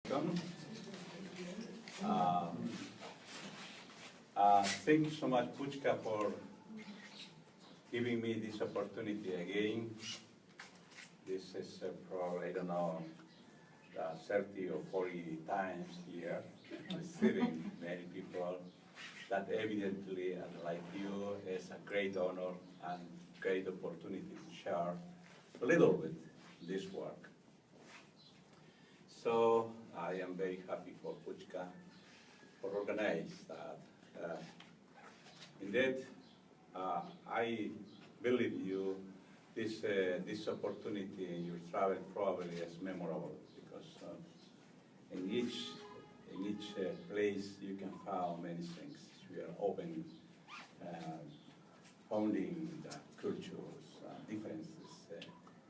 Welcome. Thank you so much, Puchka, for giving me this opportunity again. This is probably, I don't know, 30 or 40 times here, receiving many people. That evidently, like you, is a great honor and great opportunity to share a little bit this work. So I am very happy for Puchka for organize that. Indeed, I believe you this opportunity in your travel probably is memorable because in each place you can find many things. We are open, founding the cultures, differences,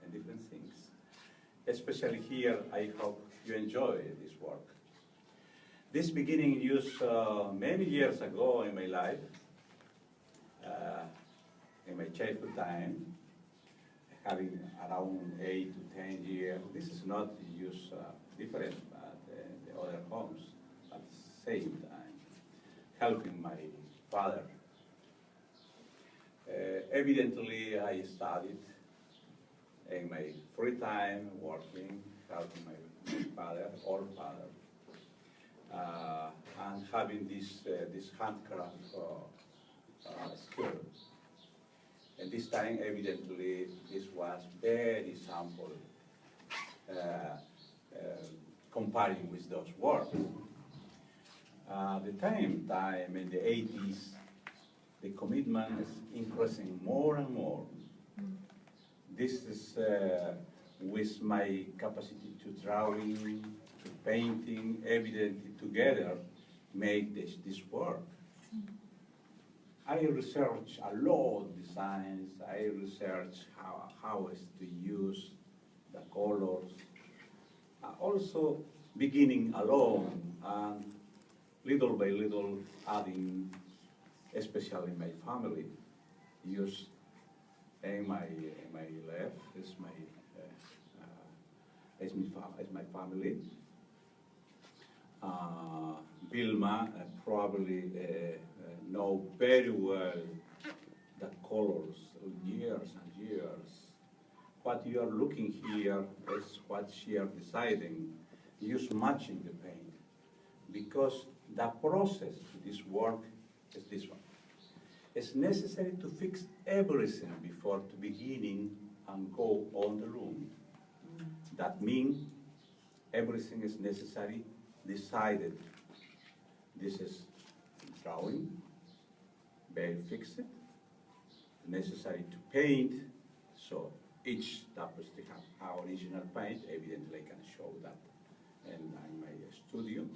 and different things. Especially here, I hope you enjoy this work. This beginning used many years ago in my life, in my childhood time, having around 8 to 10 years. This is not used different but the other homes at the same time, helping my father. Evidently, I studied in my free time, working, helping my father, old father, and having this handcraft skill. And this time, evidently, this was very simple, comparing with those works. The time in the 80s, the commitment is increasing more and more. This is with my capacity to drawing, to painting, evidently together make this work. I research a lot of designs. I research how is to use the colors. Also beginning alone and little by little adding, especially my family, use in my left is my family. Vilma probably know very well the colors, years and years. What you are looking here is what she are deciding, use matching the paint. Because the process to this work is this one. It's necessary to fix everything before to beginning and go on the room. That means everything is necessary, decided. This is drawing, very fixed, necessary to paint. So each tapestry has our original paint. Evidently, I can show that in my studio.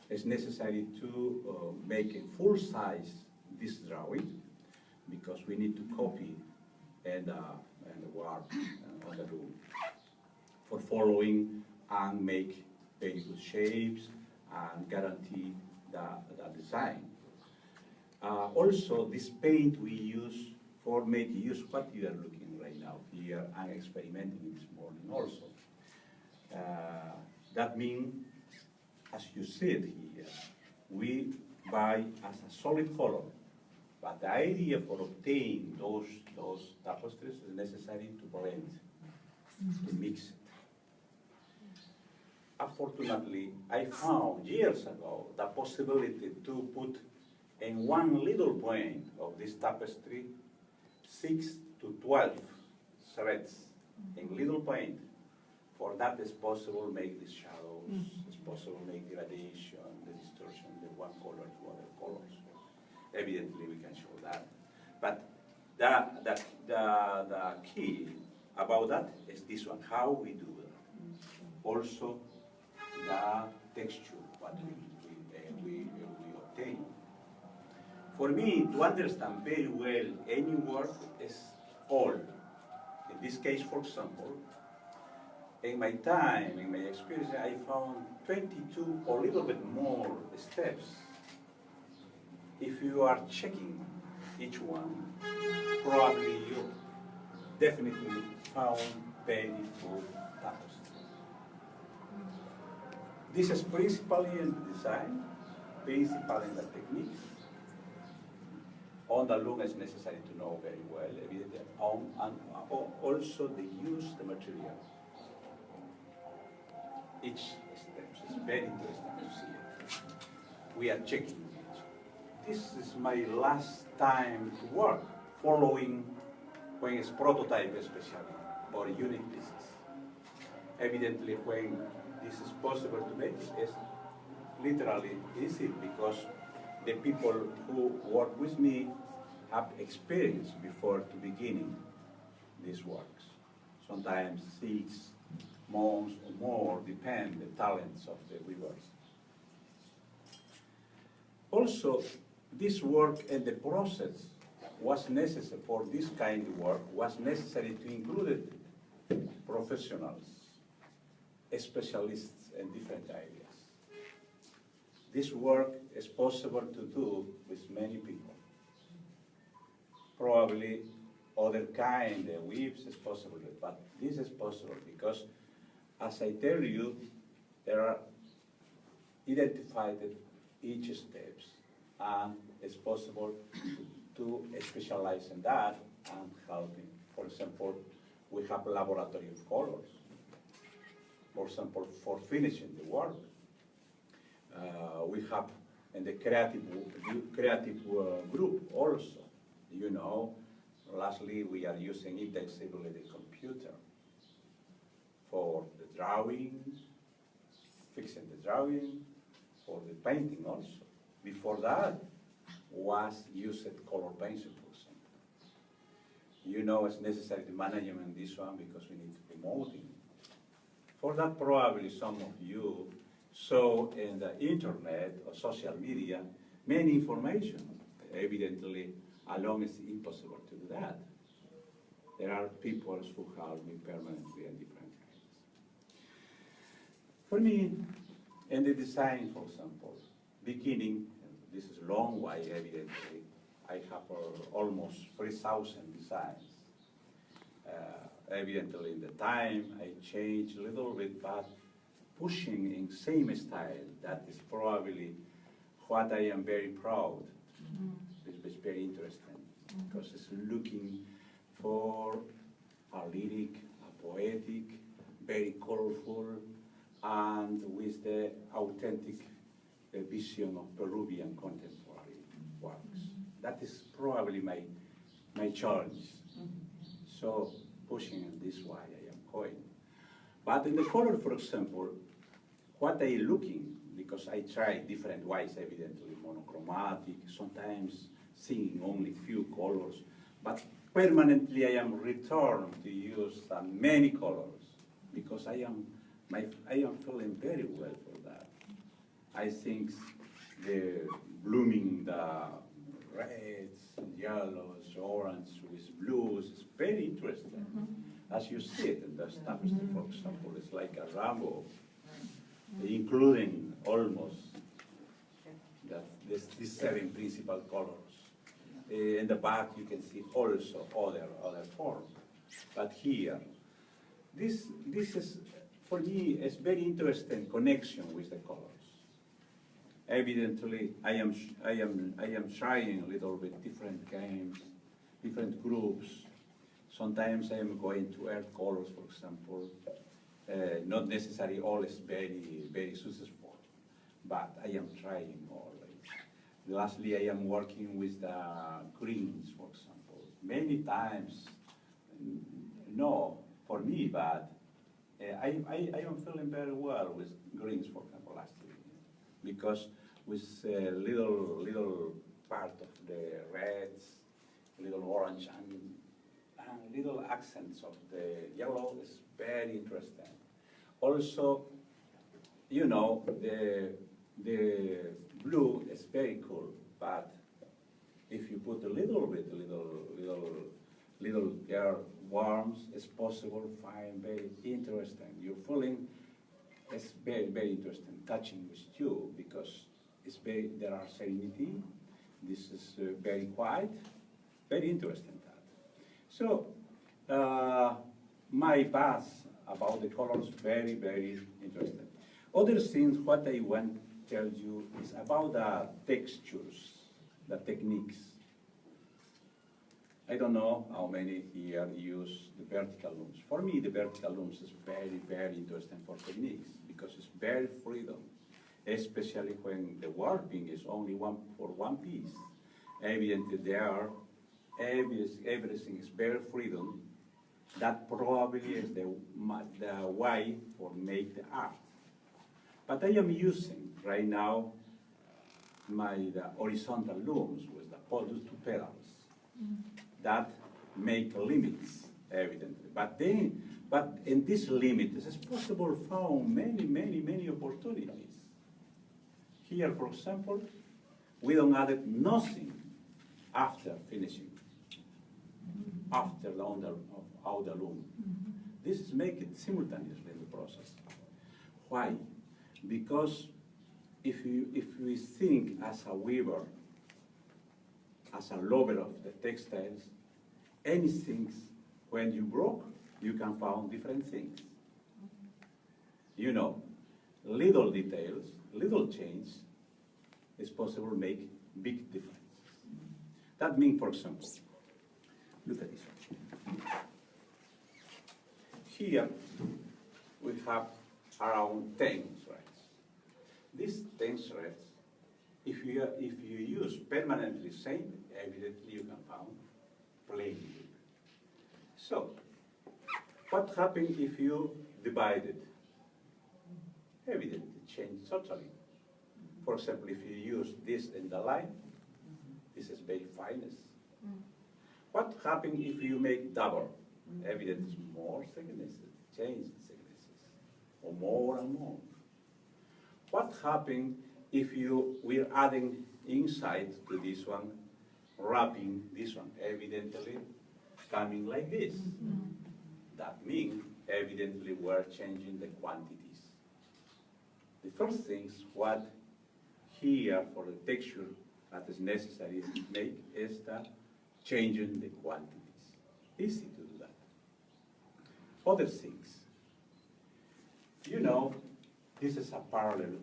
It's necessary to make a full size this drawing because we need to copy and work on the room for following and make very good shapes and guarantee the design. Also, this paint we use for make use what you are looking right now here and experimenting this morning also. That means, as you see it here, we buy as a solid color, but the idea for obtaining those tapestries is necessary to blend, to mix it. Unfortunately, I found years ago the possibility to put in one little point of this tapestry 6 to 12 threads in little point. For that is possible make the shadows, it's possible make gradation, the distortion, the one color to other colors. Evidently we can show that. But the key about that is this one, how we do that. Also the texture, what we obtain. For me, to understand very well any work is all. In this case, for example, in my time, in my experience, I found 22 or a little bit more steps. If you are checking each one, probably you definitely found very full tapestry. This is principally in the design, principally in the techniques. On the loom is necessary to know very well, evidently, and also the use the material. Each step is very interesting to see it. We are checking it. This is my last time to work, following when it's prototype especially, or unit pieces. Evidently, when this is possible to make, it's literally easy because the people who work with me have experience before to beginning these works. Sometimes 6 months or more, depend the talents of the weavers. Also, this work and the process was necessary for this kind of work, was necessary to include professionals, specialists in different areas. This work is possible to do with many people. Probably other kind of weaves is possible, but this is possible because, as I tell you, there are identified each steps, and it's possible to specialize in that and helping. For example, we have a laboratory of colors. For example, for finishing the work. We have in the creative group also. You know, lastly, we are using intensively the computer for the drawing, fixing the drawing, for the painting also. Before that, was used color pencil, for example. You know, it's necessary to management this one because we need to promote it. For that, probably some of you saw in the internet or social media many information. Evidently, alone it's impossible to do that. There are people who help me permanently in different kinds. For me, in the design, for example, beginning, this is a long way, evidently. I have almost 3,000 designs. Evidently, in the time, I changed a little bit, but pushing in same style, that is probably what I am very proud. It's very interesting, because it's looking for a lyric, a poetic, very colorful, and with the authentic vision of Peruvian contemporary works. That is probably my challenge. So pushing in this way I am going. But in the color, for example, what I looking, because I try different ways, evidently, monochromatic, sometimes seeing only few colors, but permanently I am returned to use many colors, because I am feeling very well for that. I think the blooming, the reds, yellows, orange with blues is very interesting. As you see it in the Tapestry, for example, it's like a rainbow, including almost these 7 principal colors. In the back, you can see also other forms. But here, this is, for me, it's very interesting connection with the colors. Evidently, I am trying a little bit different games, different groups. Sometimes I am going to earth colors, for example. Not necessarily always very successful, but I am trying always. Lastly, I am working with the greens, for example. Many times, no, for me, but I am feeling very well with greens, for example, last year, because with little part of the reds, little orange, and little accents of the yellow is very interesting. Also, you know, the blue is very cool, but if you put a little warmth, it's possible to find very interesting. Your feeling is very interesting, touching with you, because there are serenity. This is very quiet, very interesting. So, my path about the colors, very interesting. Other things, what I want to tell you is about the textures, the techniques. I don't know how many here use the vertical looms. For me, the vertical looms is very, very interesting for techniques because it's very freedom, especially when the warping is only for one piece. Evidently, everything is very freedom. That probably is the way for make the art. But I am using right now the horizontal looms with the two pedals that make limits, evidently. But in this limit, it is possible to find many opportunities. Here, for example, we don't add nothing after finishing, after the outer loom. This is make it simultaneously in the process. Why? Because if we think as a weaver, as a lover of the textiles, anything, when you broke, you can find different things. You know, little details, little change, is possible to make big difference. That means, for example, look at this one. Here, we have around 10 threads. These 10 threads, if you use permanently same, evidently you can find plain. So, what happens if you divide it? Evidently, change totally. For example, if you use this in the line, this is very finest. What happens if you make double? Evidently, more thickness, change the thicknesses, or more and more. What happens if we're adding inside to this one, wrapping this one, evidently coming like this? That means, evidently, we're changing the quantities. The first thing, what here for the texture that is necessary to make is that changing the quantities. Easy to do that. Other things. You know, this is a parallel,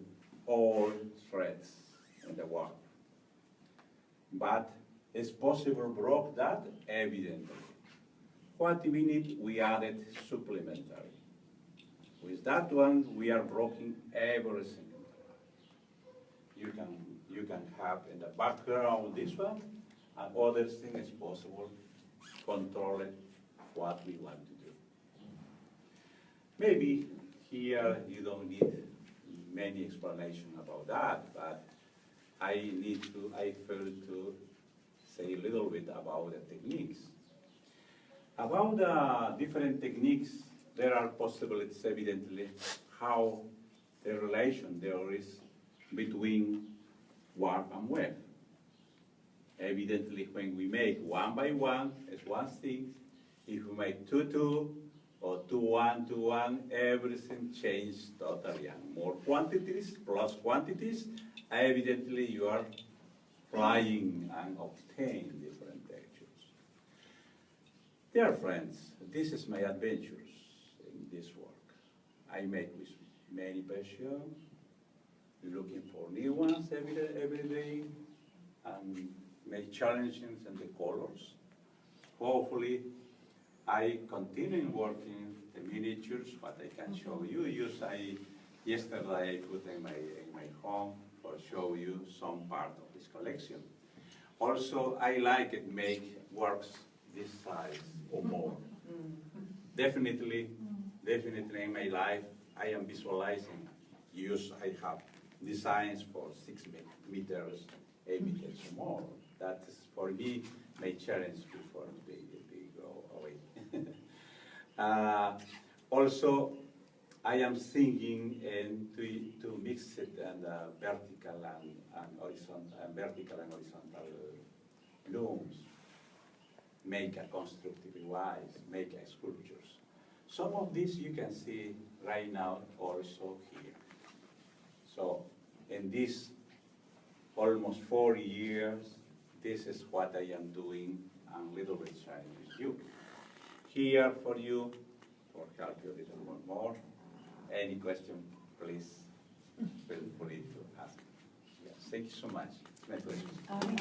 all threads in the warp. But it's possible to broke that, evidently. What we need, we added supplementary. With that one, we are breaking everything. You can have in the background this one, and other thing is possible, control it, what we want to do. Maybe here you don't need many explanation about that, but I feel to say a little bit about the techniques. About the different techniques, there are possibilities, evidently, how the relation there is between warp and weft. Evidently, when we make one by one, it's one thing. If we make 2-2 or 2-1-2-1, everything changes totally. And more quantities plus quantities, evidently you are flying and obtain different textures. Dear friends, this is my adventures in this work. I make with many passions, looking for new ones every day, and make challenges in the colors. Hopefully, I continue working the miniatures, but I can show you. Yesterday I put in my home for show you some part of this collection. Also, I like it make works this size or more. Definitely in my life, I am visualizing I have designs for 6 meters, 8 meters or more. That is, for me, my challenge before they go away. Also, I am thinking to mix it and vertical and horizontal looms, make a constructive wise, make a sculptures. Some of this you can see right now also here. So in this almost 4 years, this is what I am doing and little bit sharing with you. Here for you, for help you a little more. Any question, please? Thank you so much. It's my pleasure. All right.